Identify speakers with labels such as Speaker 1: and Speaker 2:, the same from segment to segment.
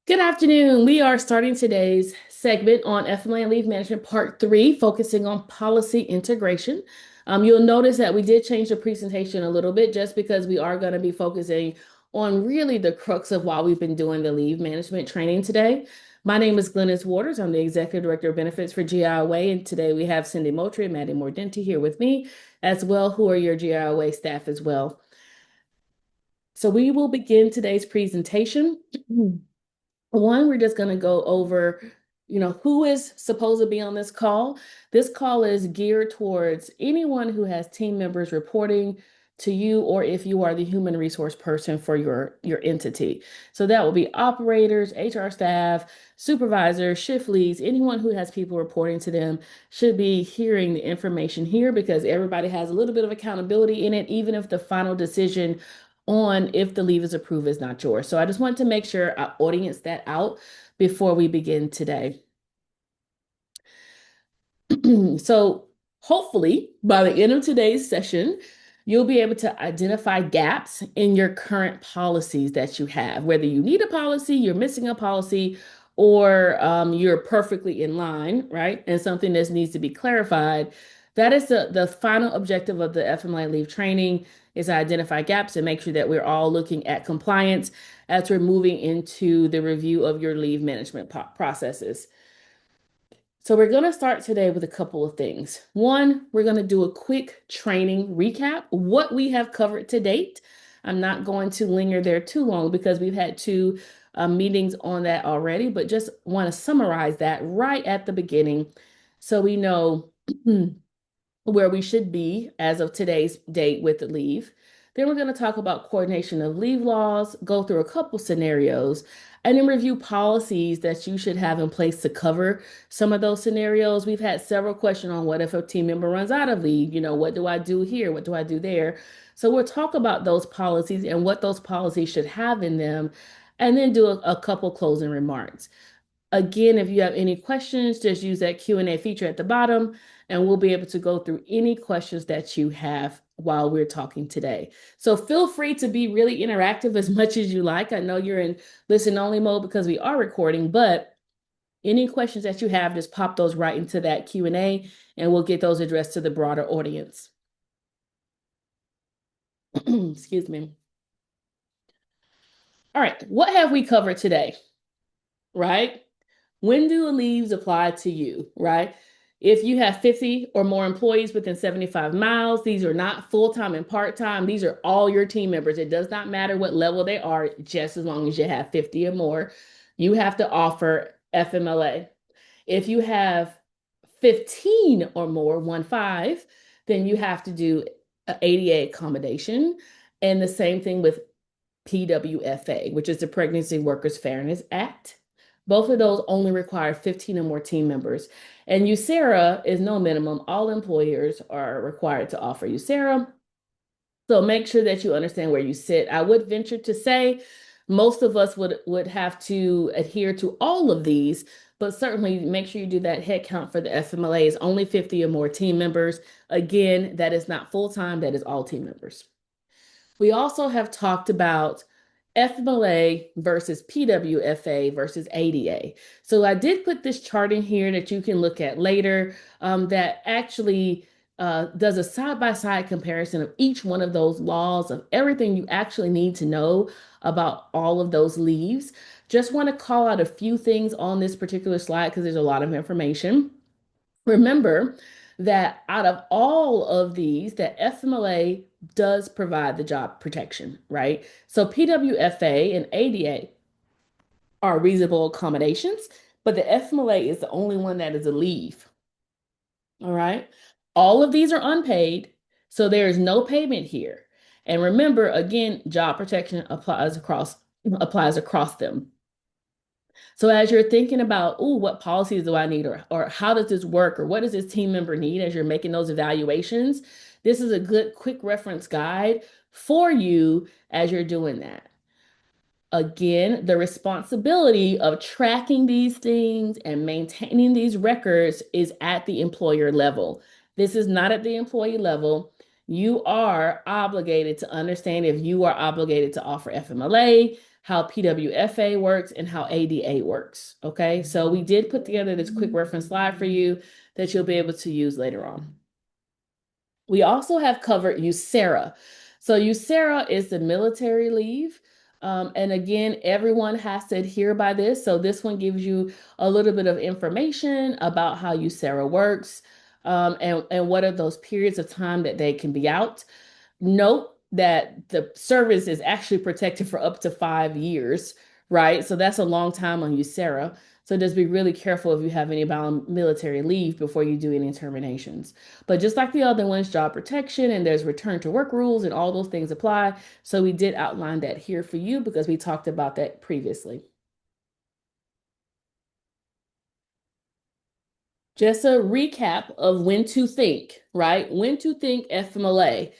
Speaker 1: Good afternoon. We are starting today's segment on FMLA leave management part three, focusing on policy integration. You'll notice that we did change the presentation a little bit just because we are going to be focusing on really the crux of why we've been doing the leave management training today. My name is Glennis Waters. I'm the Executive Director of Benefits for GIOA, and today we have Cindy Moultrie and Maddie Mordenti here with me as well, who are your GIOA staff as well. So we will begin today's presentation. One, we're just going to go over, who is supposed to be on this call. This call is geared towards anyone who has team members reporting to you, or if you are the human resource person for your entity. So that will be operators, HR staff, supervisors, shift leads, anyone who has people reporting to them should be hearing the information here because everybody has a little bit of accountability in it, even if the final decision on if the leave is approved is not yours. So I just want to make sure I audience that out before we begin today. So hopefully by the end of today's session, you'll be able to identify gaps in your current policies that you have, whether you need a policy, you're missing a policy, or you're perfectly in line, right? And something that needs to be clarified. That is the final objective of the FMLA leave training is to identify gaps and make sure that we're all looking at compliance as we're moving into the review of your leave management processes. So we're going to start today with a couple of things. One, we're going to do a quick training recap, what we have covered to date. I'm not going to linger there too long because we've had two meetings on that already, but just want to summarize that right at the beginning so we know where we should be as of today's date with the leave. Then we're going to talk about coordination of leave laws, go through a couple scenarios, and then review policies that you should have in place to cover some of those scenarios. We've had several questions on what if a team member runs out of leave? What do I do here? What do I do there? So we'll talk about those policies and what those policies should have in them, and then do a couple closing remarks. Again, if you have any questions, just use that Q&A feature at the bottom, and we'll be able to go through any questions that you have while we're talking today. So feel free to be really interactive as much as you like. I know you're in listen only mode because we are recording, but any questions that you have, just pop those right into that Q&A, and we'll get those addressed to the broader audience. Excuse me. All right, what have we covered today? Right? When do the leaves apply to you, right? If you have 50 or more employees within 75 miles, these are not full-time and part-time. These are all your team members. It does not matter what level they are, just as long as you have 50 or more. You have to offer FMLA. If you have 15 or more, 1-5, then you have to do an ADA accommodation. And the same thing with PWFA, which is the Pregnancy Workers Fairness Act. Both of those only require 15 or more team members. And USERA is no minimum. All employers are required to offer USERA. So make sure that you understand where you sit. I would venture to say most of us would have to adhere to all of these, but certainly make sure you do that head count for the FMLA is only 50 or more team members. Again, that is not full-time, that is all team members. We also have talked about FMLA versus PWFA versus ADA. So I did put this chart in here that you can look at later that actually does a side-by-side comparison of each one of those laws, of everything you actually need to know about all of those leaves. Just want to call out a few things on this particular slide because there's a lot of information. Remember that out of all of these, that FMLA does provide the job protection, right? So PWFA and ADA are reasonable accommodations, but the FMLA is the only one that is a leave. All right. All of these are unpaid, so there is no payment here. And remember, again, job protection applies across them. So as you're thinking about, oh, what policies do I need, or how does this work, or what does this team member need as you're making those evaluations, this is a good quick reference guide for you as you're doing that. Again, the responsibility of tracking these things and maintaining these records is at the employer level. This is not at the employee level. You are obligated to understand if you are obligated to offer FMLA, how PWFA works, and how ADA works. Okay, so we did put together this quick reference slide for you that you'll be able to use later on. We also have covered USERA. So USERA is the military leave. And again, everyone has to adhere by this. So this one gives you a little bit of information about how USERA works, and what are those periods of time that they can be out. Note that the service is actually protected for up to 5 years, right? So that's a long time on USERA. So just be really careful if you have any military leave before you do any terminations. But just like the other ones, job protection and there's return to work rules and all those things apply. So we did outline that here for you because we talked about that previously. Just a recap of when to think, right? When to think FMLA.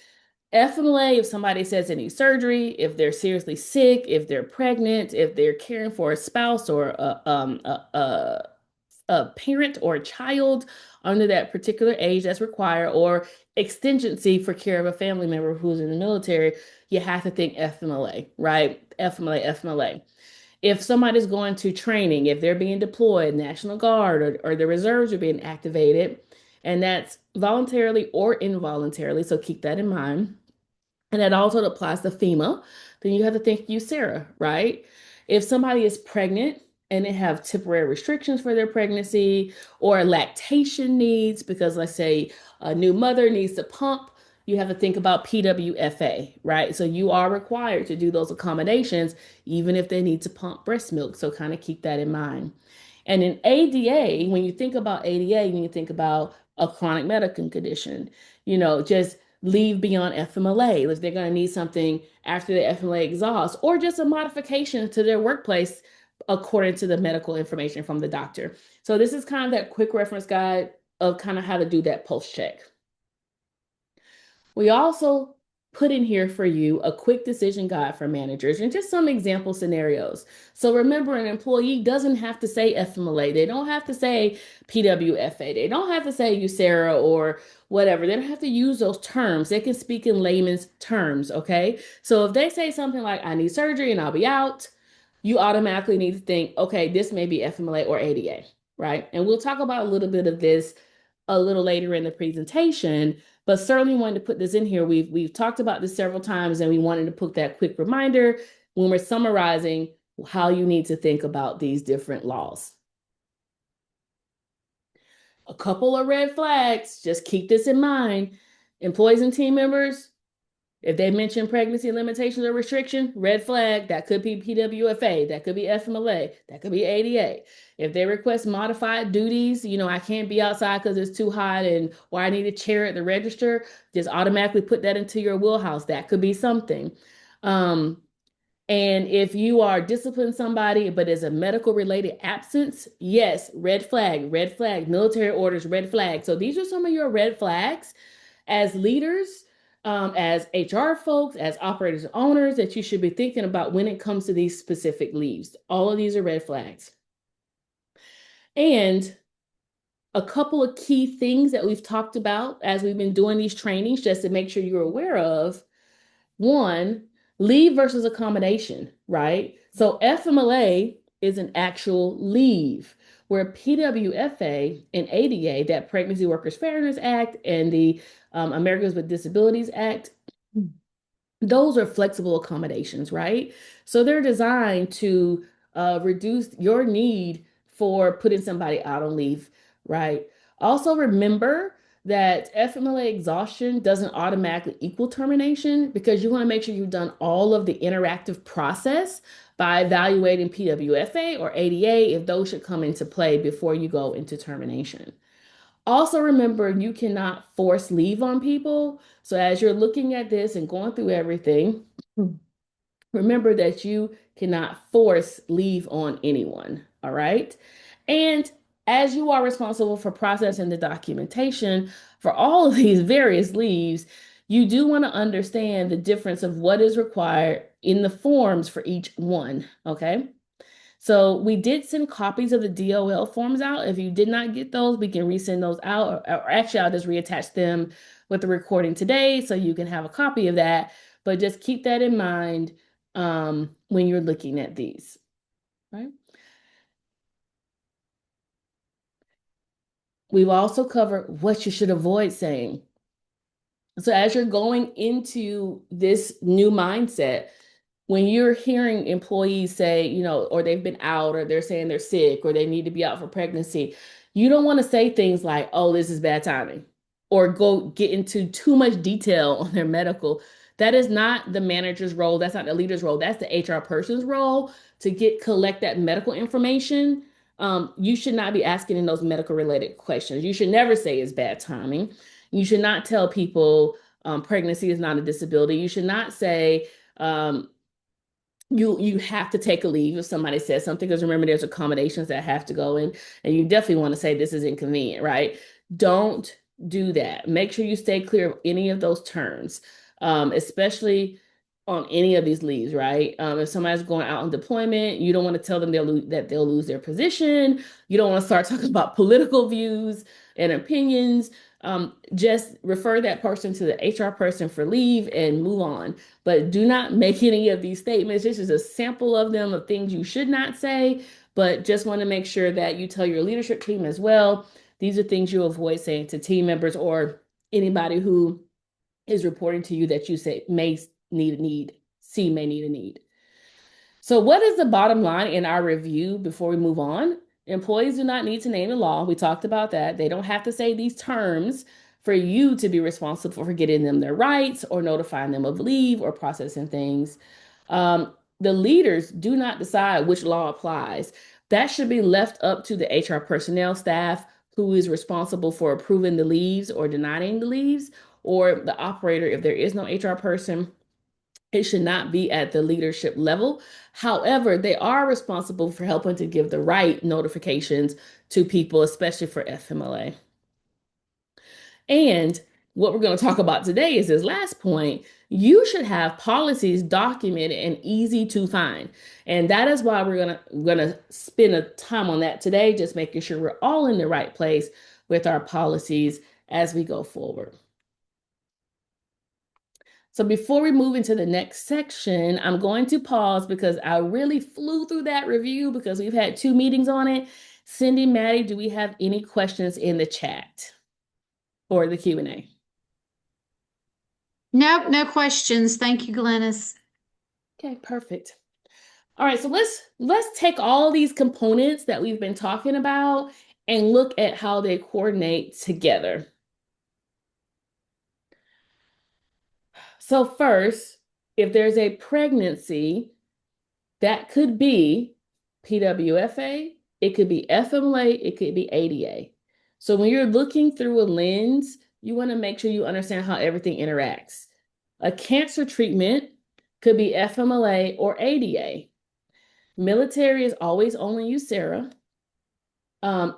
Speaker 1: FMLA, if somebody says any surgery, if they're seriously sick, if they're pregnant, if they're caring for a spouse or a parent or a child under that particular age that's required, or exigency for care of a family member who's in the military, you have to think FMLA, right? FMLA, FMLA. If somebody's going to training, if they're being deployed, National Guard or the reserves are being activated, and that's voluntarily or involuntarily, so keep that in mind. And that also applies to FEMA. Then you have to think USERA, right? If somebody is pregnant and they have temporary restrictions for their pregnancy or lactation needs, because let's say a new mother needs to pump, you have to think about PWFA, right? So you are required to do those accommodations, even if they need to pump breast milk. So kind of keep that in mind. And in ADA, when you think about ADA, when you think about a chronic medical condition, just leave beyond FMLA if they're going to need something after the FMLA exhausts, or just a modification to their workplace according to the medical information from the doctor. So this is kind of that quick reference guide of kind of how to do that post check. We also put in here for you a quick decision guide for managers and just some example scenarios. So remember, an employee doesn't have to say FMLA. They don't have to say PWFA. They don't have to say USERA or whatever. They don't have to use those terms. They can speak in layman's terms, okay? So if they say something like, I need surgery and I'll be out, you automatically need to think, okay, this may be FMLA or ADA, right? And we'll talk about a little bit of this a little later in the presentation, but certainly wanted to put this in here. We've talked about this several times, and we wanted to put that quick reminder when we're summarizing how you need to think about these different laws. A couple of red flags, just keep this in mind. Employees and team members, if they mention pregnancy limitations or restriction, red flag, that could be PWFA, that could be FMLA, that could be ADA. If they request modified duties, I can't be outside because it's too hot or I need a chair at the register, just automatically put that into your wheelhouse. That could be something. And if you are disciplining somebody, but it's a medical related absence, yes, red flag, military orders, red flag. So these are some of your red flags as leaders, as HR folks, as operators and owners that you should be thinking about when it comes to these specific leaves. All of these are red flags. And a couple of key things that we've talked about as we've been doing these trainings, just to make sure you're aware of. One, leave versus accommodation, right? So FMLA is an actual leave, where PWFA and ADA, that Pregnancy Workers Fairness Act and the Americans with Disabilities Act, those are flexible accommodations, right? So they're designed to reduce your need for putting somebody out on leave, right? Also remember that FMLA exhaustion doesn't automatically equal termination, because you want to make sure you've done all of the interactive process by evaluating PWFA or ADA if those should come into play before you go into termination. Also remember, you cannot force leave on people. So as you're looking at this and going through everything, remember that you cannot force leave on anyone, all right? And as you are responsible for processing the documentation for all of these various leaves, you do want to understand the difference of what is required in the forms for each one, okay? So we did send copies of the DOL forms out. If you did not get those, we can resend those out, or actually I'll just reattach them with the recording today so you can have a copy of that. But just keep that in mind. when you're looking at these, right? We've also covered what you should avoid saying. So as you're going into this new mindset, when you're hearing employees say, or they've been out, or they're saying they're sick, or they need to be out for pregnancy, you don't want to say things like, oh, this is bad timing, or go get into too much detail on their medical. That is not the manager's role. That's not the leader's role. That's the HR person's role to collect that medical information. You should not be asking in those medical related questions. You should never say it's bad timing. You should not tell people pregnancy is not a disability. You should not say, you have to take a leave if somebody says something, because remember, there's accommodations that have to go in, and you definitely want to say this is inconvenient, right? Don't do that. Make sure you stay clear of any of those terms, especially on any of these leaves, right? If somebody's going out on deployment, you don't want to tell them that they'll lose their position. You don't want to start talking about political views and opinions. Just refer that person to the HR person for leave and move on. But do not make any of these statements. This is a sample of them, of things you should not say, but just want to make sure that you tell your leadership team as well. These are things you avoid saying to team members or anybody who is reporting to you that you say may need a need, may need a need. So what is the bottom line in our review before we move on? Employees do not need to name the law. We talked about that. They don't have to say these terms for you to be responsible for getting them their rights or notifying them of leave or processing things. The leaders do not decide which law applies. That should be left up to the HR personnel staff, who is responsible for approving the leaves or denying the leaves, or the operator if there is no HR person. It should not be at the leadership level. However, they are responsible for helping to give the right notifications to people, especially for FMLA. And what we're going to talk about today is this last point. You should have policies documented and easy to find. And that is why we're gonna spend a time on that today, just making sure we're all in the right place with our policies as we go forward. So before we move into the next section, I'm going to pause because I really flew through that review because we've had 2 meetings on it. Cindy, Maddie, do we have any questions in the chat or the Q&A?
Speaker 2: Nope, no questions. Thank you, Glennis.
Speaker 1: Okay, perfect. All right, so let's take all these components that we've been talking about and look at how they coordinate together. So first, if there's a pregnancy, that could be PWFA, it could be FMLA, it could be ADA. So when you're looking through a lens, you want to make sure you understand how everything interacts. A cancer treatment could be FMLA or ADA. Military is always only USERA.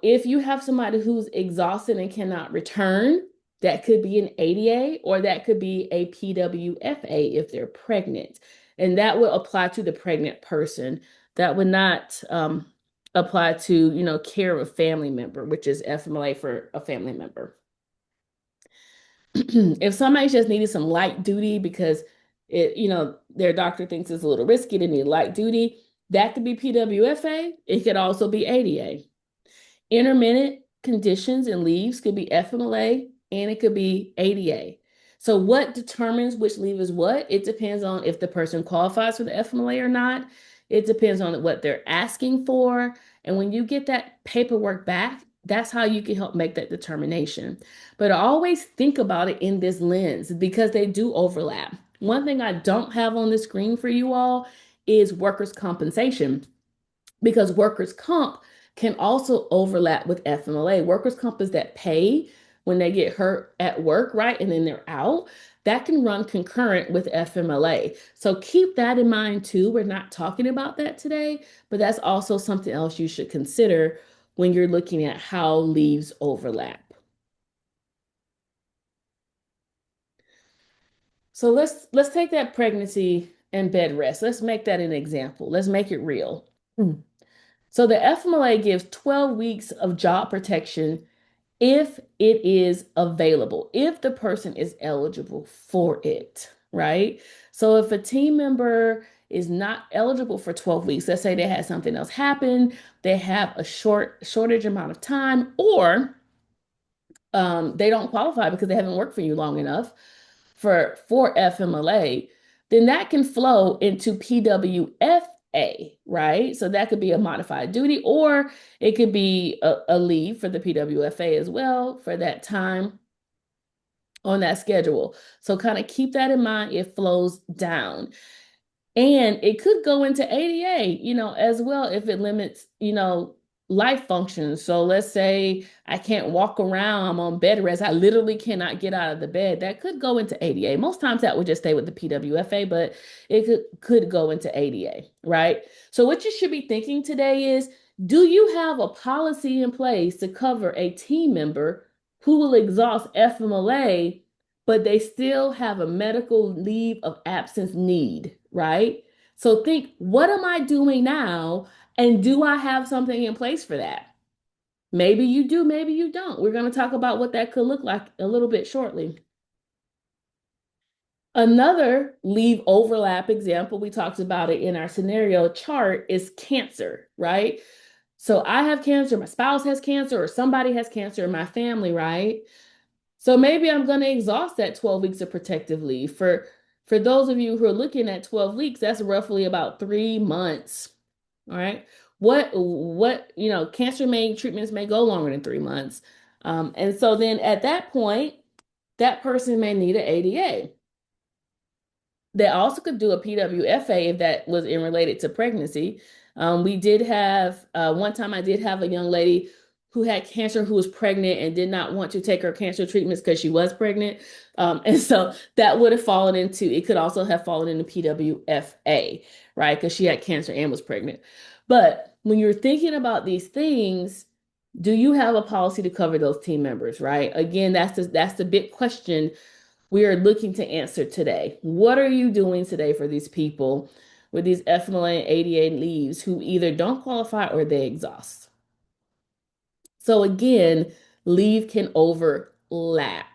Speaker 1: If you have somebody who's exhausted and cannot return, that could be an ADA or that could be a PWFA if they're pregnant. And that would apply to the pregnant person. That would not apply to, care of a family member, which is FMLA for a family member. If somebody just needed some light duty because their doctor thinks it's a little risky, they need light duty, that could be PWFA. It could also be ADA. Intermittent conditions and leaves could be FMLA and it could be ADA. So what determines which leave is what? It depends on if the person qualifies for the FMLA or not. It depends on what they're asking for. And when you get that paperwork back, that's how you can help make that determination. But always think about it in this lens because they do overlap. One thing I don't have on the screen for you all is workers' compensation, because workers' comp can also overlap with FMLA. Workers' comp is that pay when they get hurt at work, right? And then they're out. That can run concurrent with FMLA. So keep that in mind too. We're not talking about that today, but that's also something else you should consider when you're looking at how leaves overlap. So let's take that pregnancy and bed rest. Let's make that an example. Let's make it real. So the FMLA gives 12 weeks of job protection if it is available, if the person is eligible for it, right? So if a team member is not eligible for 12 weeks, let's say they had something else happen, they have a shortage amount of time, or they don't qualify because they haven't worked for you long enough for FMLA, then that can flow into PWFA, right? So that could be a modified duty, or it could be a leave for the PWFA as well for that time on that schedule. So kind of keep that in mind. It flows down. And it could go into ADA, as well if it limits, life functions. So let's say I can't walk around, I'm on bed rest, I literally cannot get out of the bed. That could go into ADA. Most times that would just stay with the PWFA, but it could go into ADA, right? So what you should be thinking today is, do you have a policy in place to cover a team member who will exhaust FMLA, but they still have a medical leave of absence need, right? So think, what am I doing now? And do I have something in place for that? Maybe you do, maybe you don't. We're going to talk about what that could look like a little bit shortly. Another leave overlap example, we talked about it in our scenario chart, is cancer, right? So I have cancer, my spouse has cancer, or somebody has cancer in my family, right? So maybe I'm going to exhaust that 12 weeks of protective leave. For those of you who are looking at 12 weeks, that's roughly about 3 months. All right. Cancer treatments may go longer than 3 months. And so then at that point, that person may need an ADA. They also could do a PWFA if that was in related to pregnancy. We did have one time I did have a young lady who had cancer who was pregnant and did not want to take her cancer treatments because she was pregnant. And so that would have fallen into, it could also have fallen into PWFA, right? Because she had cancer and was pregnant. But when you're thinking about these things, do you have a policy to cover those team members, right? Again, that's the big question we are looking to answer today. What are you doing today for these people with these FMLA and ADA leaves who either don't qualify or they exhaust? So again, leave can overlap,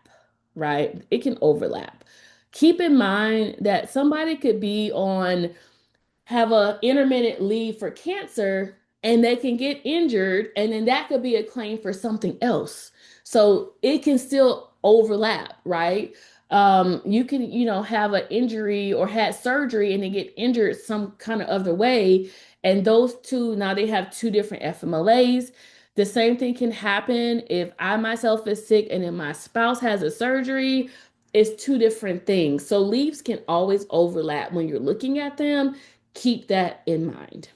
Speaker 1: right? It can overlap. Keep in mind that somebody could be on have a intermittent leave for cancer and they can get injured and then that could be a claim for something else. So it can still overlap, right? You can, have an injury or had surgery and then get injured some kind of other way. And those two, now they have two different FMLAs. The same thing can happen if I myself is sick and then my spouse has a surgery. It's two different things. So leaves can always overlap when you're looking at them. Keep that in mind.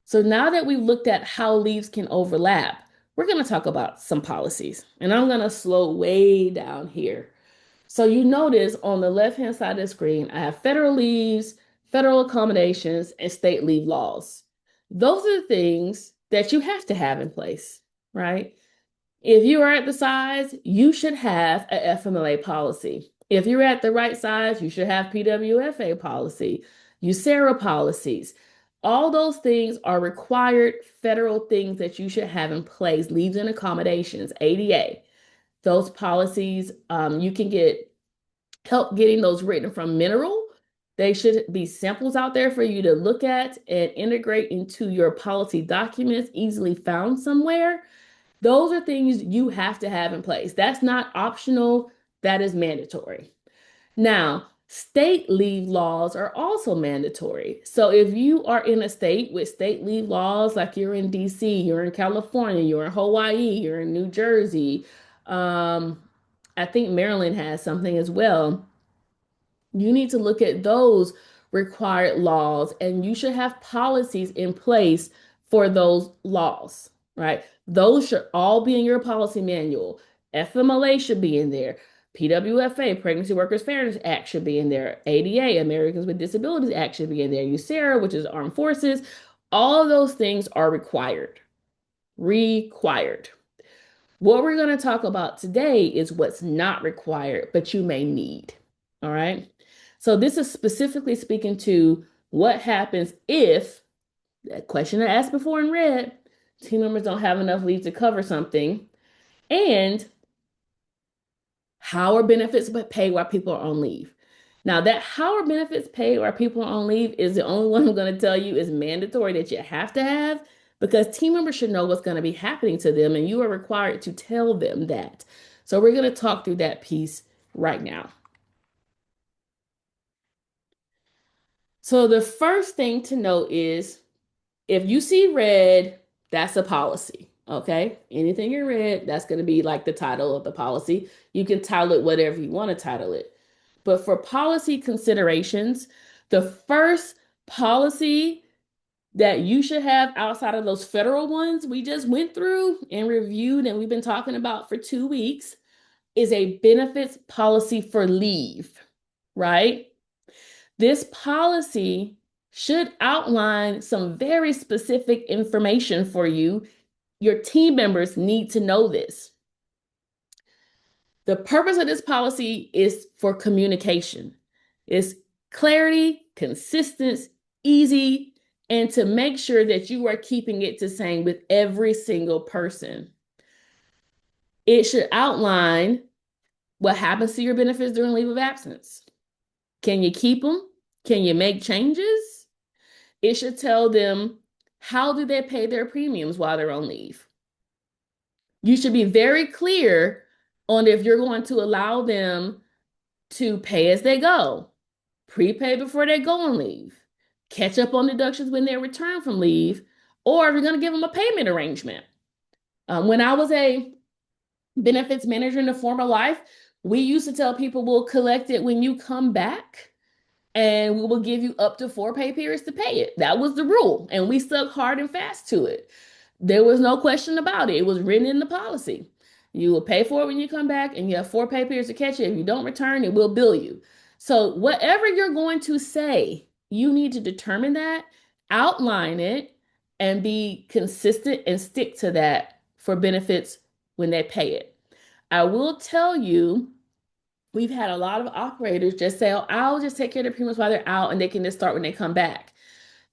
Speaker 1: So now that we've looked at how leaves can overlap, we're going to talk about some policies. And I'm going to slow way down here. So you notice on the left-hand side of the screen, I have federal leaves, federal accommodations, and state leave laws. Those are the things that you have to have in place, right? If you are at the size, you should have a FMLA policy. If you're at the right size, you should have PWFA policy, USERA policies. All those things are required federal things that you should have in place, leaves and accommodations, ADA. Those policies, you can get help getting those written from Mineral. They should be samples out there for you to look at and integrate into your policy documents, easily found somewhere. Those are things you have to have in place. That's not optional, that is mandatory. Now, state leave laws are also mandatory. So if you are in a state with state leave laws, like you're in DC, you're in California, you're in Hawaii, you're in New Jersey, I think Maryland has something as well. You need to look at those required laws and you should have policies in place for those laws, right? Those should all be in your policy manual. FMLA should be in there. PWFA, Pregnancy Workers Fairness Act should be in there. ADA, Americans with Disabilities Act should be in there. USERA, which is Armed Forces. All of those things are required. Required. What we're going to talk about today is what's not required, but you may need. All right. So this is specifically speaking to what happens if that question I asked before in red, team members don't have enough leave to cover something, and How are benefits paid while people are on leave? Now, that how are benefits paid while people are on leave is the only one I'm going to tell you is mandatory that you have to have because team members should know what's going to be happening to them and you are required to tell them that. So we're going to talk through that piece right now. So the first thing to note is if you see red, that's a policy. Okay. Anything in red, that's going to be like the title of the policy. You can title it whatever you want to title it. But for policy considerations, the first policy that you should have outside of those federal ones we just went through and reviewed and we've been talking about for 2 weeks is a benefits policy for leave, right? This policy should outline some very specific information for you. Your team members need to know this. The purpose of this policy is for communication. It's clarity, consistency, easy, and to make sure that you are keeping it the same with every single person. It should outline what happens to your benefits during leave of absence. Can you keep them? Can you make changes? It should tell them how do they pay their premiums while they're on leave. You should be very clear on if you're going to allow them to pay as they go, prepay before they go on leave, catch up on deductions when they return from leave, or if you're going to give them a payment arrangement. When I was a benefits manager in a former life, we used to tell people we'll collect it when you come back and we will give you up to 4 pay periods to pay it. That was the rule. And we stuck hard and fast to it. There was no question about it. It was written in the policy. You will pay for it when you come back and you have 4 pay periods to catch it. If you don't return, it will bill you. So whatever you're going to say, you need to determine that, outline it, and be consistent and stick to that for benefits when they pay it. I will tell you, we've had a lot of operators just say, oh, I'll just take care of the premiums while they're out and they can just start when they come back.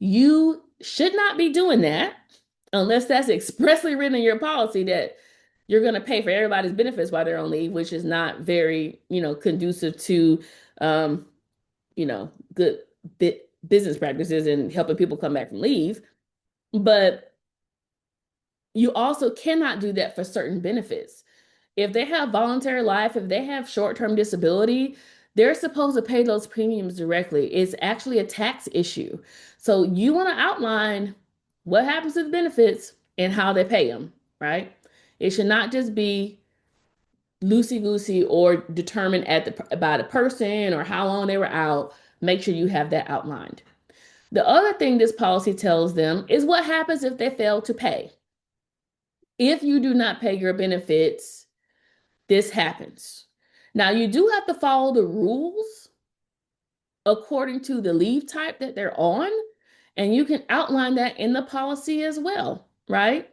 Speaker 1: You should not be doing that unless that's expressly written in your policy that you're going to pay for everybody's benefits while they're on leave, which is not very, conducive to, good business practices and helping people come back from leave. But you also cannot do that for certain benefits. If they have voluntary life, if they have short-term disability, they're supposed to pay those premiums directly. It's actually a tax issue. So you want to outline what happens to the benefits and how they pay them, right? It should not just be loosey-goosey or determined by the person or how long they were out. Make sure you have that outlined. The other thing this policy tells them is what happens if they fail to pay. If you do not pay your benefits, this happens. Now, you do have to follow the rules according to the leave type that they're on, and you can outline that in the policy as well, right?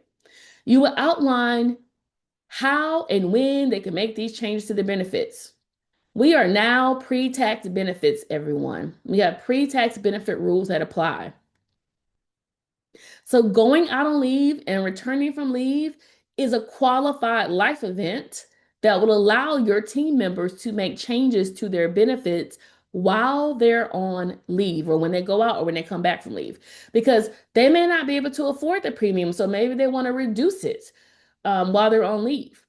Speaker 1: You will outline how and when they can make these changes to the benefits. We are now pre-tax benefits, everyone. We have pre-tax benefit rules that apply. So going out on leave and returning from leave is a qualified life event that will allow your team members to make changes to their benefits while they're on leave or when they go out or when they come back from leave because they may not be able to afford the premium. So maybe they want to reduce it while they're on leave.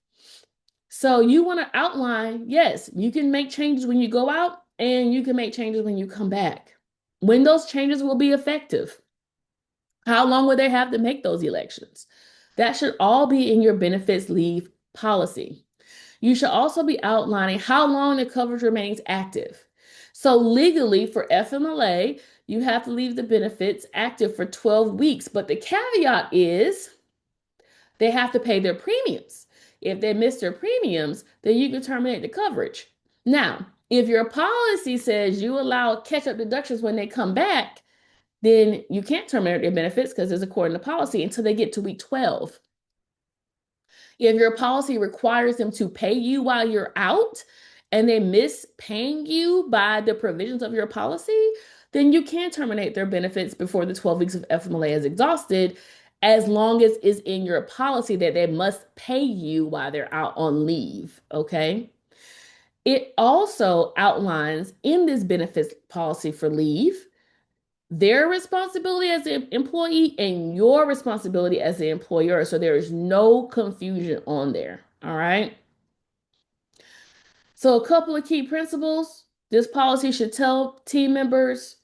Speaker 1: So you want to outline, yes, you can make changes when you go out and you can make changes when you come back. When those changes will be effective. How long will they have to make those elections? That should all be in your benefits leave policy. You should also be outlining how long the coverage remains active. So legally for FMLA, you have to leave the benefits active for 12 weeks, but the caveat is they have to pay their premiums. If they miss their premiums, then you can terminate the coverage. Now, if your policy says you allow catch-up deductions when they come back, then you can't terminate their benefits because it's according to policy until they get to week 12. If your policy requires them to pay you while you're out and they miss paying you by the provisions of your policy, then you can terminate their benefits before the 12 weeks of FMLA is exhausted, as long as it's in your policy that they must pay you while they're out on leave, okay? It also outlines in this benefits policy for leave their responsibility as an employee and your responsibility as the employer. So there is no confusion on there. All right. So, a couple of key principles. This policy should tell team members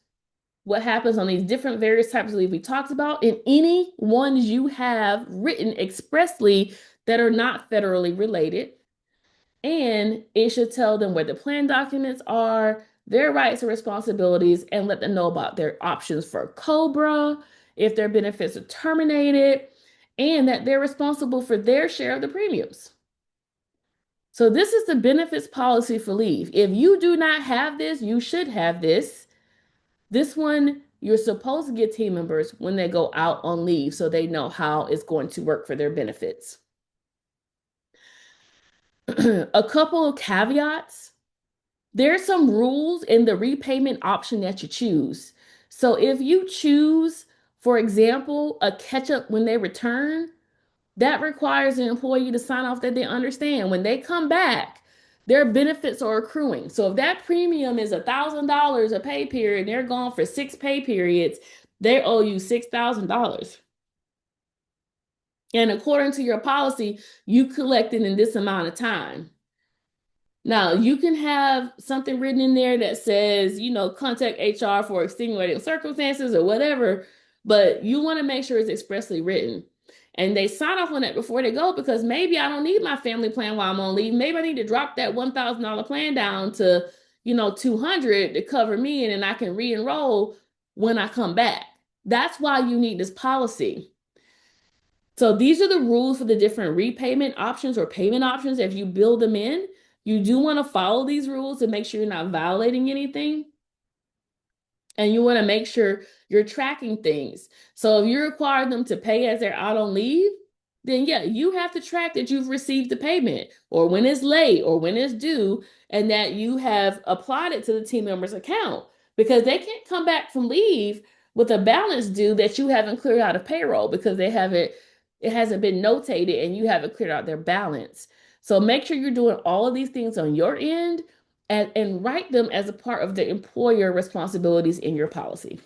Speaker 1: what happens on these different various types of leave we talked about, and any ones you have written expressly that are not federally related. And it should tell them where the plan documents are, their rights and responsibilities, and let them know about their options for COBRA, if their benefits are terminated, and that they're responsible for their share of the premiums. So this is the benefits policy for leave. If you do not have this, you should have this. This one, you're supposed to get team members when they go out on leave so they know how it's going to work for their benefits. A couple of caveats. There's some rules in the repayment option that you choose. So if you choose, for example, a catch up when they return, that requires an employee to sign off that they understand when they come back, their benefits are accruing. So if that premium is $1,000 a pay period and they're gone for 6 pay periods, they owe you $6,000. And according to your policy, you collected in this amount of time. Now, you can have something written in there that says, contact HR for extenuating circumstances or whatever, but you want to make sure it's expressly written. And they sign off on that before they go because maybe I don't need my family plan while I'm on leave. Maybe I need to drop that $1,000 plan down to, 200 to cover me and then I can re-enroll when I come back. That's why you need this policy. So these are the rules for the different repayment options or payment options. If you build them in, you do want to follow these rules to make sure you're not violating anything. And you want to make sure you're tracking things. So if you require them to pay as they're out on leave, then yeah, you have to track that you've received the payment or when it's late or when it's due and that you have applied it to the team member's account because they can't come back from leave with a balance due that you haven't cleared out of payroll because it hasn't been notated and you haven't cleared out their balance. So make sure you're doing all of these things on your end and write them as a part of the employer responsibilities in your policy.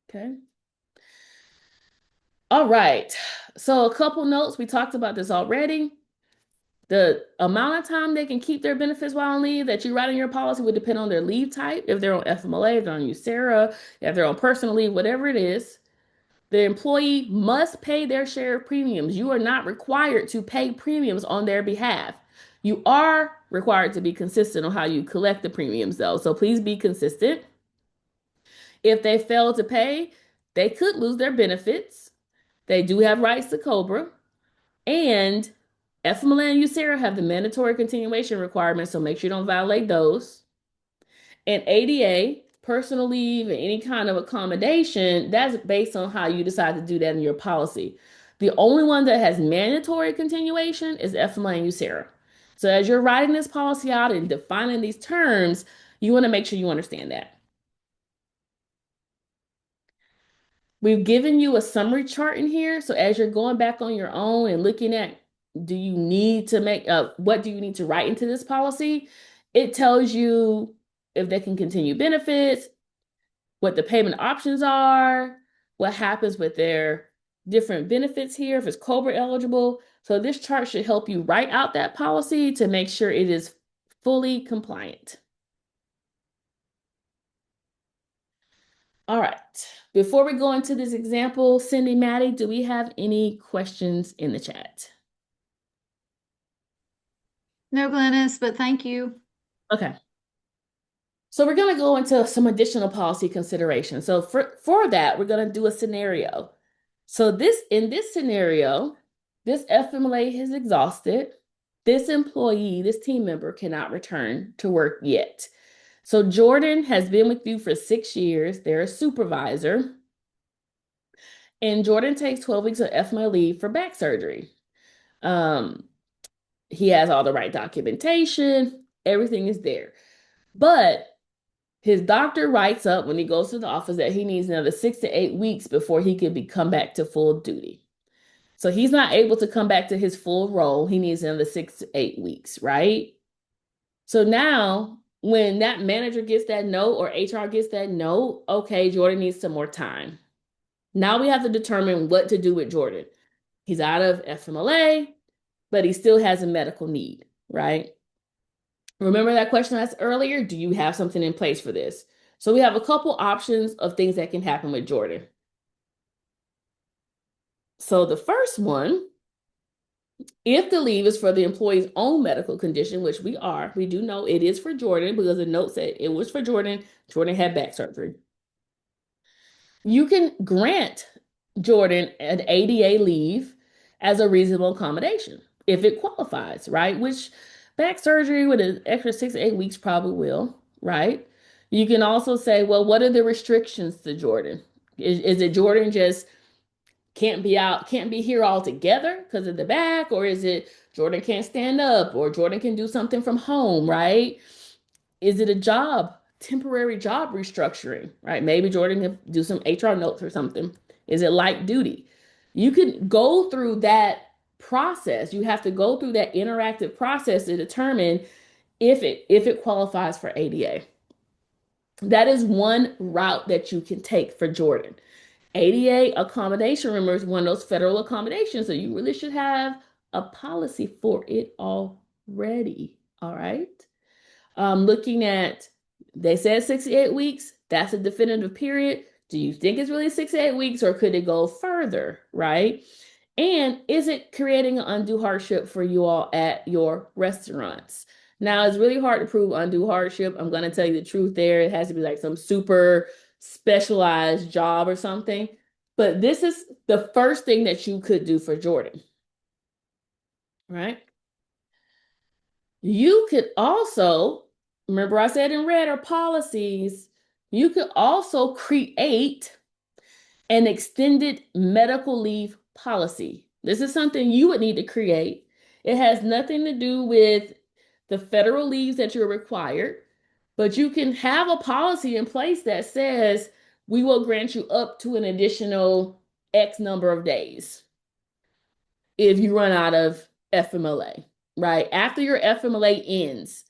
Speaker 1: Okay. All right. So a couple notes. We talked about this already. The amount of time they can keep their benefits while on leave that you write in your policy would depend on their leave type. If they're on FMLA, if they're on USERA, if they're on personal leave, whatever it is. The employee must pay their share of premiums. You are not required to pay premiums on their behalf. You are required to be consistent on how you collect the premiums, though. So please be consistent. If they fail to pay, they could lose their benefits. They do have rights to COBRA. And FMLA and USERA have the mandatory continuation requirements, so make sure you don't violate those. And ADA, personal leave, and any kind of accommodation, that's based on how you decide to do that in your policy. The only one that has mandatory continuation is FMLA and USERA. So as you're writing this policy out and defining these terms, you want to make sure you understand that. We've given you a summary chart in here. So as you're going back on your own and looking at, do you need to make, what do you need to write into this policy? It tells you if they can continue benefits, what the payment options are, what happens with their different benefits here, if it's COBRA eligible. So this chart should help you write out that policy to make sure it is fully compliant. All right. Before we go into this example, Cindy, Maddie, do we have any questions in the chat?
Speaker 2: No, Glennis, but thank you.
Speaker 1: Okay. So we're going to go into some additional policy considerations. So for that, we're going to do a scenario. So in this scenario, this FMLA has exhausted. This employee, this team member cannot return to work yet. So Jordan has been with you for 6 years. They're a supervisor. And Jordan takes 12 weeks of FMLA leave for back surgery. He has all the right documentation. Everything is there. But his doctor writes up when he goes to the office that he needs another 6 to 8 weeks before he can come back to full duty. So he's not able to come back to his full role. He needs another 6 to 8 weeks, right? So now when that manager gets that note or HR gets that note, okay, Jordan needs some more time. Now we have to determine what to do with Jordan. He's out of FMLA, but he still has a medical need, right? Remember that question I asked earlier? Do you have something in place for this? So we have a couple options of things that can happen with Jordan. So the first one, if the leave is for the employee's own medical condition, which we do know it is for Jordan because the note said it was for Jordan. Jordan had back surgery. You can grant Jordan an ADA leave as a reasonable accommodation if it qualifies, right? Which back surgery with an extra 6 to 8 weeks probably will, right? You can also say, well, what are the restrictions to Jordan? Is it Jordan just can't be here all together because of the back, or is it Jordan can't stand up, or Jordan can do something from home, right? Is it a temporary job restructuring, right? Maybe Jordan can do some HR notes or something. Is it light duty? You can go through that process. You have to go through that interactive process to determine if it qualifies for ADA. That is one route that you can take for Jordan. ADA accommodation, remember, is one of those federal accommodations, so you really should have a policy for it already. All right. Looking at, they said 68 weeks. That's a definitive period. Do you think it's really 68 weeks or could it go further? Right. And is it creating an undue hardship for you all at your restaurants? Now, it's really hard to prove undue hardship. I'm going to tell you the truth there. It has to be like some super specialized job or something. But this is the first thing that you could do for Jordan, right? You could also, remember I said in red are policies, you could also create an extended medical leave policy. This is something you would need to create. It has nothing to do with the federal leaves that you're required, but you can have a policy in place that says we will grant you up to an additional X number of days if you run out of FMLA, right? After your FMLA ends,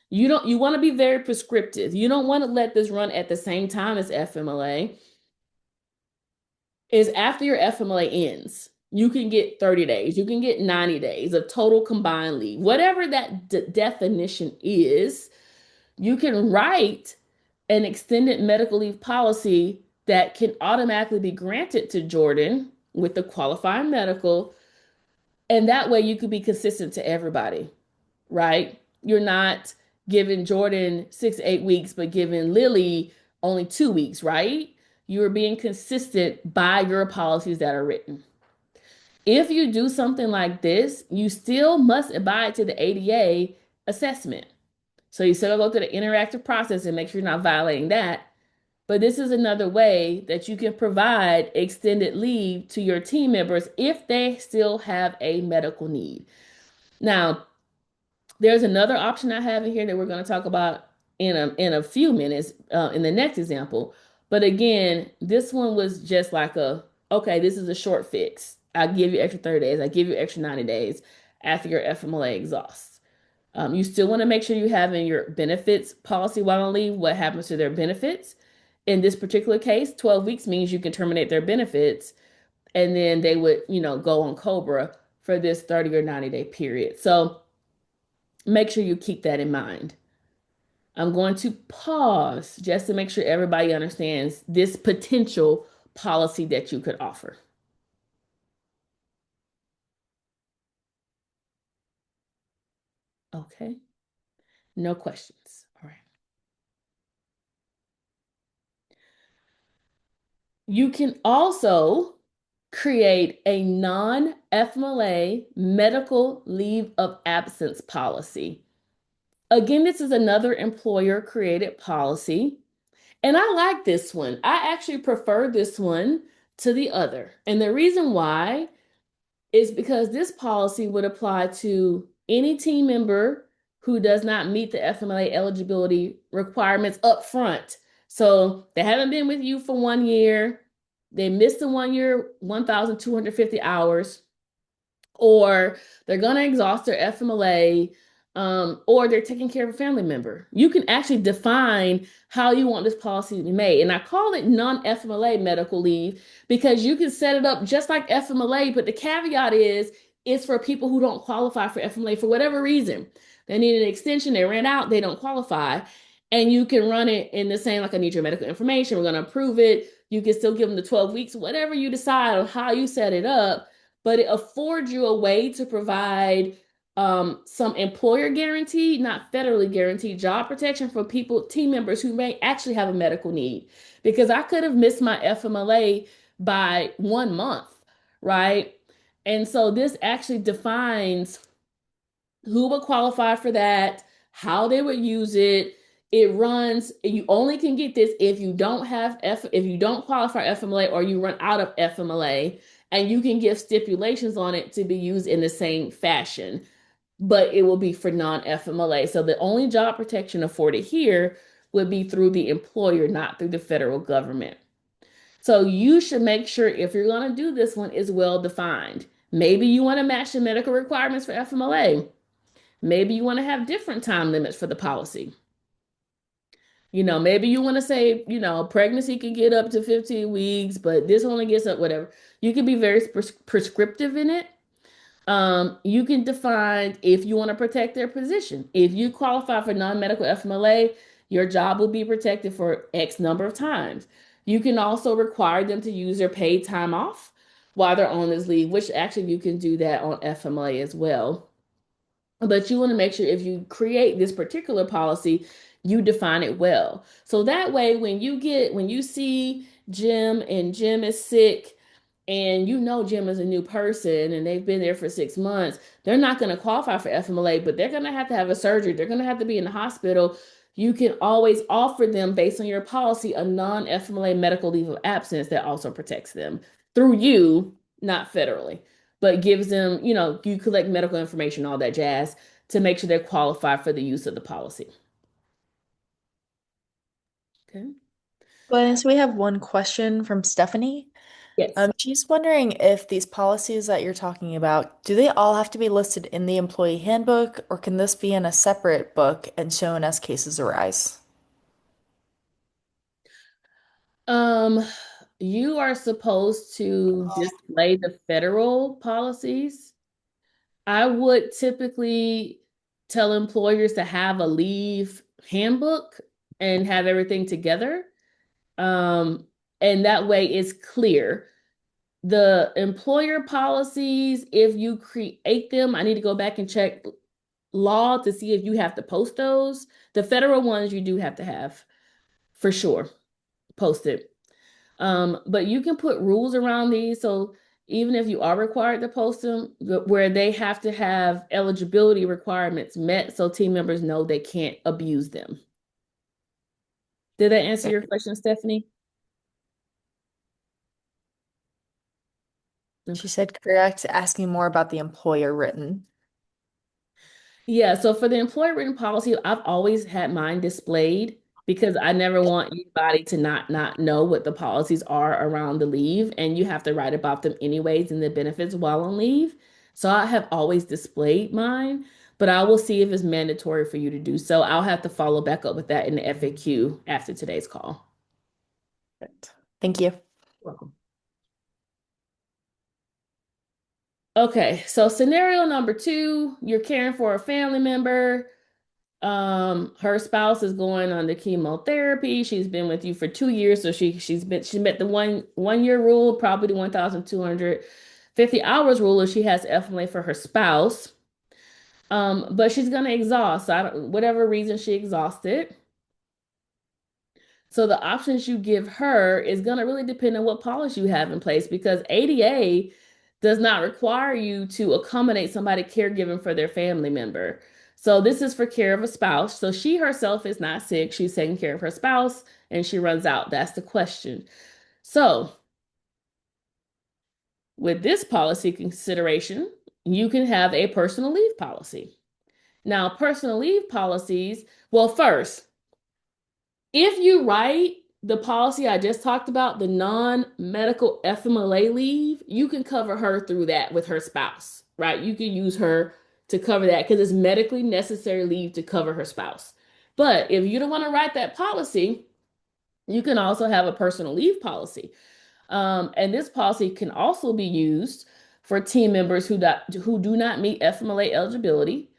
Speaker 1: you want to be very prescriptive. You don't want to let this run at the same time as FMLA. Is after your FMLA ends, you can get 30 days, you can get 90 days of total combined leave. Whatever that definition is, you can write an extended medical leave policy that can automatically be granted to Jordan with the qualifying medical. And that way you could be consistent to everybody, right? You're not giving Jordan 6 to 8 weeks, but giving Lily only 2 weeks, right? You're being consistent by your policies that are written. If you do something like this, you still must abide to the ADA assessment. So you still go through the interactive process and make sure you're not violating that. But this is another way that you can provide extended leave to your team members if they still have a medical need. Now, there's another option I have in here that we're going to talk about in a few minutes in the next example. But again, this one was just like okay, this is a short fix. I give you extra 30 days. I give you extra 90 days after your FMLA exhausts. You still want to make sure you have in your benefits policy while on leave what happens to their benefits. In this particular case, 12 weeks means you can terminate their benefits and then they would, go on COBRA for this 30 or 90-day period. So make sure you keep that in mind. I'm going to pause just to make sure everybody understands this potential policy that you could offer. Okay, no questions. All right. You can also create a non-FMLA medical leave of absence policy. Again, this is another employer created policy. And I like this one. I actually prefer this one to the other. And the reason why is because this policy would apply to any team member who does not meet the FMLA eligibility requirements up front. So they haven't been with you for 1 year. They missed the 1 year, 1,250 hours. or they're going to exhaust their FMLA, or they're taking care of a family member. You can actually define how you want this policy to be made. And I call it non-FMLA medical leave because you can set it up just like FMLA, but the caveat is it's for people who don't qualify for FMLA for whatever reason. They need an extension, they ran out, they don't qualify. And you can run it in the same, like, I need your medical information, we're going to approve it. You can still give them the 12 weeks, whatever you decide on how you set it up, but it affords you a way to provide some employer guaranteed, not federally guaranteed job protection for people, team members who may actually have a medical need. Because I could have missed my FMLA by 1 month, right? And so this actually defines who would qualify for that, how they would use it. It runs, you only can get this if you don't have if you don't qualify FMLA or you run out of FMLA, and you can give stipulations on it to be used in the same fashion, but it will be for non-FMLA. So the only job protection afforded here would be through the employer, not through the federal government. So you should make sure if you're going to do this one is well defined. Maybe you want to match the medical requirements for FMLA. Maybe you want to have different time limits for the policy. Maybe you want to say, pregnancy can get up to 15 weeks, but this only gets up whatever. You can be very prescriptive in it. You can define if you want to protect their position. If you qualify for non-medical FMLA, your job will be protected for X number of times. You can also require them to use their paid time off while they're on this leave, which actually you can do that on FMLA as well. But you want to make sure if you create this particular policy, you define it well. So that way, when you see Jim and Jim is sick, and Jim is a new person and they've been there for 6 months, they're not going to qualify for FMLA, but they're going to have a surgery. They're going to have to be in the hospital. You can always offer them, based on your policy, a non-FMLA medical leave of absence that also protects them through you, not federally, but gives them, you collect medical information, all that jazz, to make sure they're qualified for the use of the policy. Okay.
Speaker 3: Glennis, we have one question from Stephanie.
Speaker 1: Yes.
Speaker 3: She's wondering if these policies that you're talking about, do they all have to be listed in the employee handbook, or can this be in a separate book and shown as cases arise?
Speaker 1: Um, you are supposed to display the federal policies. I would typically tell employers to have a leave handbook and have everything together. And that way it's clear. The employer policies, if you create them, I need to go back and check law to see if you have to post those. The federal ones you do have to have for sure posted. But you can put rules around these. So even if you are required to post them, where they have to have eligibility requirements met so team members know they can't abuse them. Did that answer your question, Stephanie?
Speaker 3: She said correct, asking more about the employer written.
Speaker 1: Yeah, so for the employer written policy, I've always had mine displayed because I never want anybody to not know what the policies are around the leave, and you have to write about them anyways in the benefits while on leave. So I have always displayed mine, but I will see if it's mandatory for you to do so. I'll have to follow back up with that in the FAQ after today's call.
Speaker 3: Thank you.
Speaker 1: Welcome. Okay, so scenario number 2, you're caring for a family member. Her spouse is going on the chemotherapy. She's been with you for 2 years, so she met the one year rule, probably the 1,250 hours rule if she has FMLA for her spouse. But she's gonna exhaust. Whatever reason she exhausted. So the options you give her is gonna really depend on what policy you have in place, because ADA does not require you to accommodate somebody caregiving for their family member. So this is for care of a spouse. So she herself is not sick. She's taking care of her spouse and she runs out. That's the question. So with this policy consideration, you can have a personal leave policy. Now, personal leave policies, well, first, if you write the policy I just talked about, the non-medical FMLA leave, you can cover her through that with her spouse. right? You can use her to cover that because it's medically necessary leave to cover her spouse. But if you don't want to write that policy, you can also have a personal leave policy. And this policy can also be used for team members who do not meet FMLA eligibility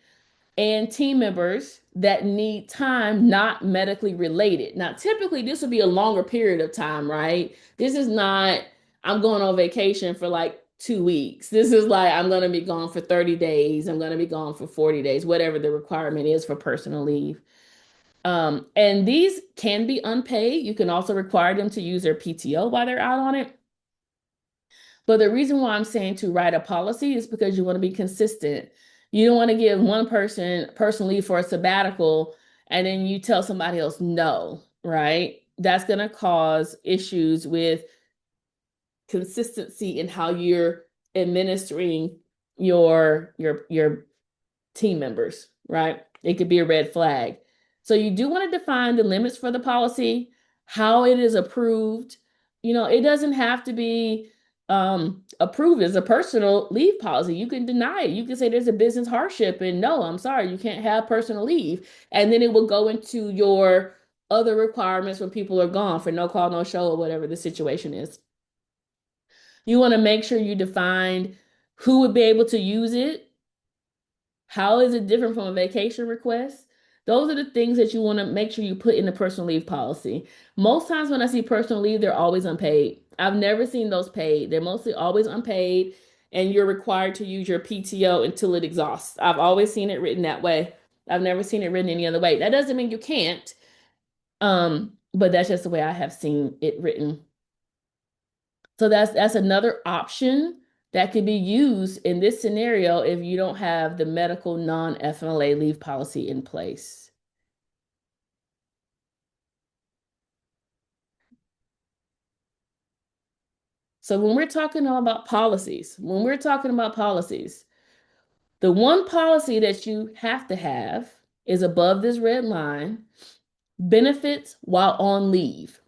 Speaker 1: and team members that need time not medically related. Now, typically, this would be a longer period of time, right? This is not, I'm going on vacation for like 2 weeks. This is like, I'm going to be gone for 30 days. I'm going to be gone for 40 days, whatever the requirement is for personal leave. And these can be unpaid. You can also require them to use their PTO while they're out on it. But the reason why I'm saying to write a policy is because you want to be consistent. You don't want to give one person personal leave for a sabbatical and then you tell somebody else no, right? That's going to cause issues with consistency in how you're administering your team members, right? It could be a red flag. So you do want to define the limits for the policy, how it is approved. It doesn't have to be approved as a personal leave policy. You can deny it. You can say there's a business hardship and no, I'm sorry, you can't have personal leave. And then it will go into your other requirements when people are gone for no call, no show, or whatever the situation is. You want to make sure you define who would be able to use it. How is it different from a vacation request? Those are the things that you want to make sure you put in the personal leave policy. Most times when I see personal leave, they're always unpaid. I've never seen those paid. They're mostly always unpaid, and you're required to use your PTO until it exhausts. I've always seen it written that way. I've never seen it written any other way. That doesn't mean you can't, but that's just the way I have seen it written. So that's another option that could be used in this scenario if you don't have the medical non-FMLA leave policy in place. So when we're talking about policies, the one policy that you have to have is above this red line, benefits while on leave.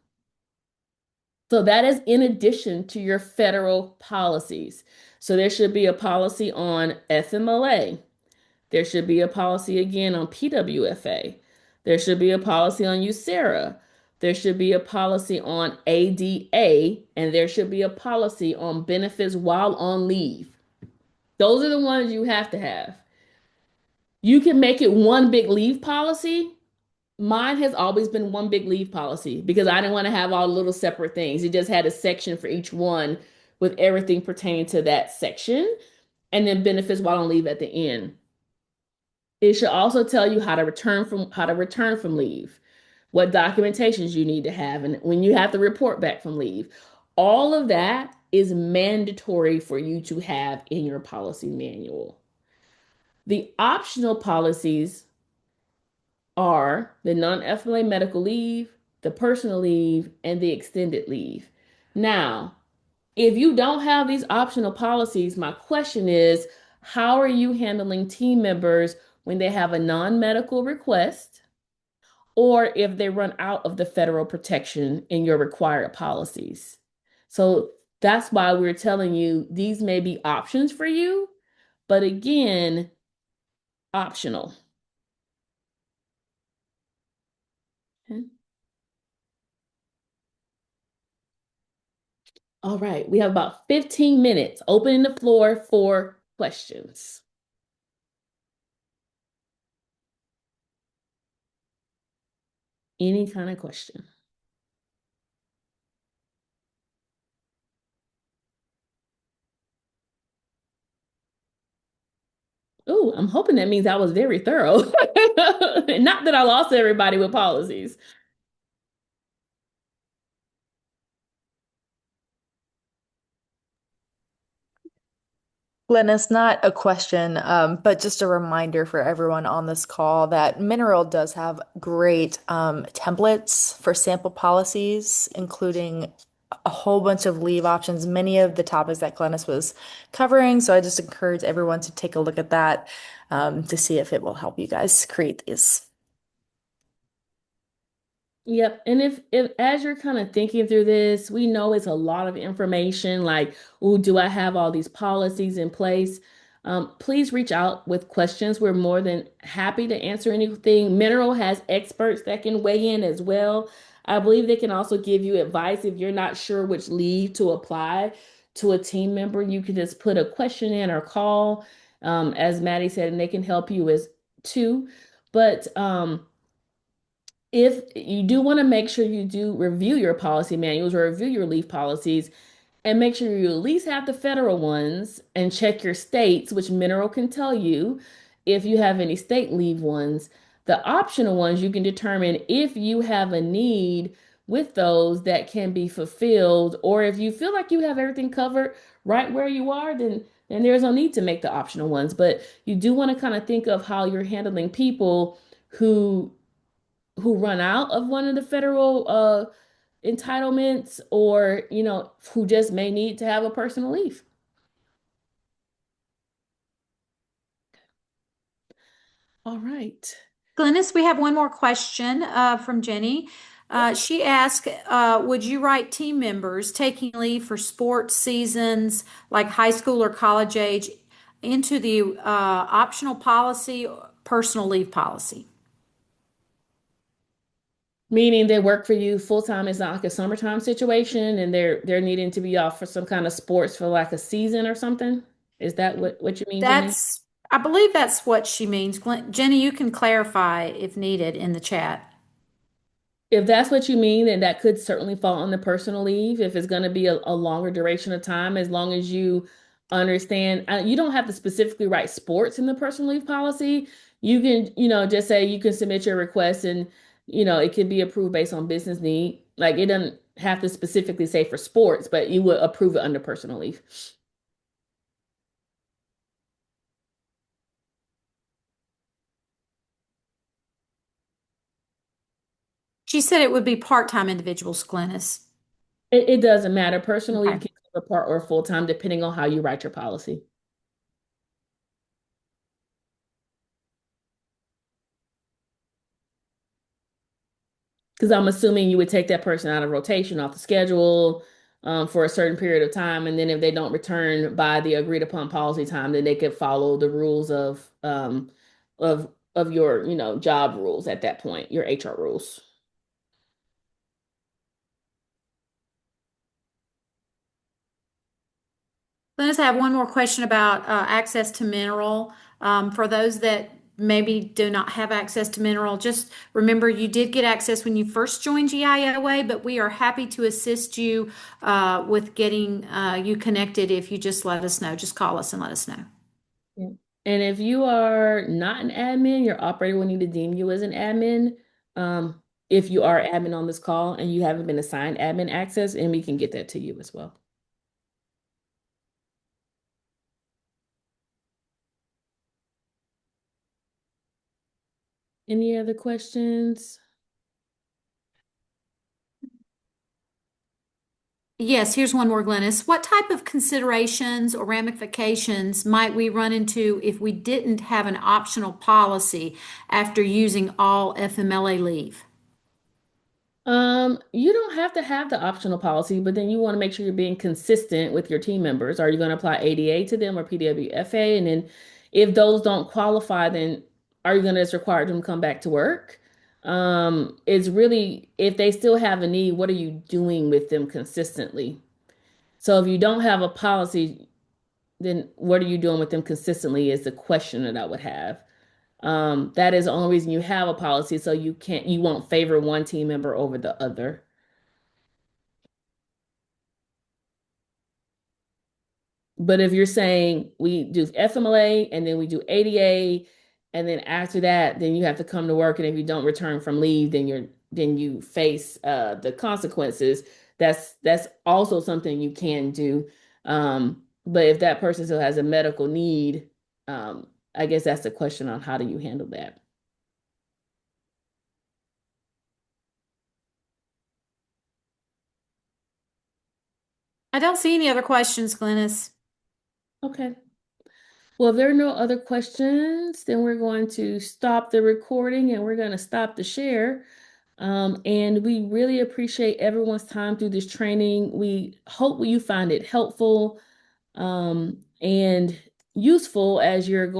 Speaker 1: So that is in addition to your federal policies. So there should be a policy on FMLA. There should be a policy again on PWFA. There should be a policy on USERA. There should be a policy on ADA, and there should be a policy on benefits while on leave. Those are the ones you have to have. You can make it one big leave policy. Mine has always been one big leave policy because I didn't want to have all the little separate things. It just had a section for each one with everything pertaining to that section, and then benefits while on leave at the end. It should also tell you how to return from leave, what documentations you need to have, and when you have to report back from leave. All of that is mandatory for you to have in your policy manual. The optional policies are the non-FMLA medical leave, the personal leave, and the extended leave. Now, if you don't have these optional policies, my question is, how are you handling team members when they have a non-medical request or if they run out of the federal protection in your required policies? So that's why we're telling you these may be options for you, but again, optional. Okay. All right, we have about 15 minutes. Opening the floor for questions. Any kind of question. Oh, I'm hoping that means I was very thorough. Not that I lost everybody with policies.
Speaker 3: Glenn, it's not a question, but just a reminder for everyone on this call that Mineral does have great templates for sample policies, including a whole bunch of leave options, many of the topics that Glennis was covering. So I just encourage everyone to take a look at that to see if it will help you guys create these.
Speaker 1: Yep. And if as you're kind of thinking through this, we know it's a lot of information like, oh, do I have all these policies in place? Please reach out with questions. We're more than happy to answer anything. Mineral has experts that can weigh in as well. I believe they can also give you advice if you're not sure which leave to apply to a team member. You can just put a question in or call, as Maddie said, and they can help you as too. But if you do want to make sure you do review your policy manuals or review your leave policies, and make sure you at least have the federal ones and check your states, which Mineral can tell you if you have any state leave ones. The optional ones, you can determine if you have a need with those that can be fulfilled, or if you feel like you have everything covered right where you are, then there's no need to make the optional ones. But you do want to kind of think of how you're handling people who run out of one of the federal entitlements, or who just may need to have a personal leave. All right.
Speaker 2: Glennis, we have one more question from Jenny. She asked, would you write team members taking leave for sports seasons like high school or college age into the optional policy, personal leave policy?
Speaker 1: Meaning they work for you full time. It's not like a summertime situation and they're needing to be off for some kind of sports for like a season or something. Is that what you mean, Jenny?
Speaker 2: I believe that's what she means. Jenny, you can clarify if needed in the chat.
Speaker 1: If that's what you mean, then that could certainly fall on the personal leave if it's going to be a longer duration of time, as long as you understand. You don't have to specifically write sports in the personal leave policy. You can, just say you can submit your request and, it could be approved based on business need. Like it doesn't have to specifically say for sports, but you would approve it under personal leave.
Speaker 2: She said it would be part-time individuals, Glennis.
Speaker 1: It doesn't matter. Personal leave
Speaker 2: Okay.
Speaker 1: can cover part or full time, depending on how you write your policy. Because I'm assuming you would take that person out of rotation off the schedule for a certain period of time, and then if they don't return by the agreed upon policy time, then they could follow the rules of your job rules at that point, your HR rules.
Speaker 2: Glennis, I have one more question about access to mineral. For those that maybe do not have access to mineral, just remember you did get access when you first joined GIOA, but we are happy to assist you with getting you connected if you just let us know. Just call us and let us know.
Speaker 1: Yeah. And if you are not an admin, your operator will need to deem you as an admin. If you are admin on this call and you haven't been assigned admin access, and we can get that to you as well. Any other questions?
Speaker 2: Yes, here's one more, Glennis. What type of considerations or ramifications might we run into if we didn't have an optional policy after using all FMLA leave?
Speaker 1: You don't have to have the optional policy, but then you want to make sure you're being consistent with your team members. Are you going to apply ADA to them or PWFA? And then if those don't qualify, then are you going to just require them to come back to work? It's really, if they still have a need, what are you doing with them consistently? So if you don't have a policy, then what are you doing with them consistently is the question that I would have. That is the only reason you have a policy, so you won't favor one team member over the other. But if you're saying we do FMLA and then we do ADA, and then after that, then you have to come to work, and if you don't return from leave, then you face the consequences. That's also something you can do. But if that person still has a medical need, I guess that's the question on how do you handle that.
Speaker 2: I don't see any other questions, Glennis.
Speaker 1: Okay. Well, if there are no other questions, then we're going to stop the recording and we're going to stop the share. And we really appreciate everyone's time through this training. We hope you find it helpful. And useful as you're going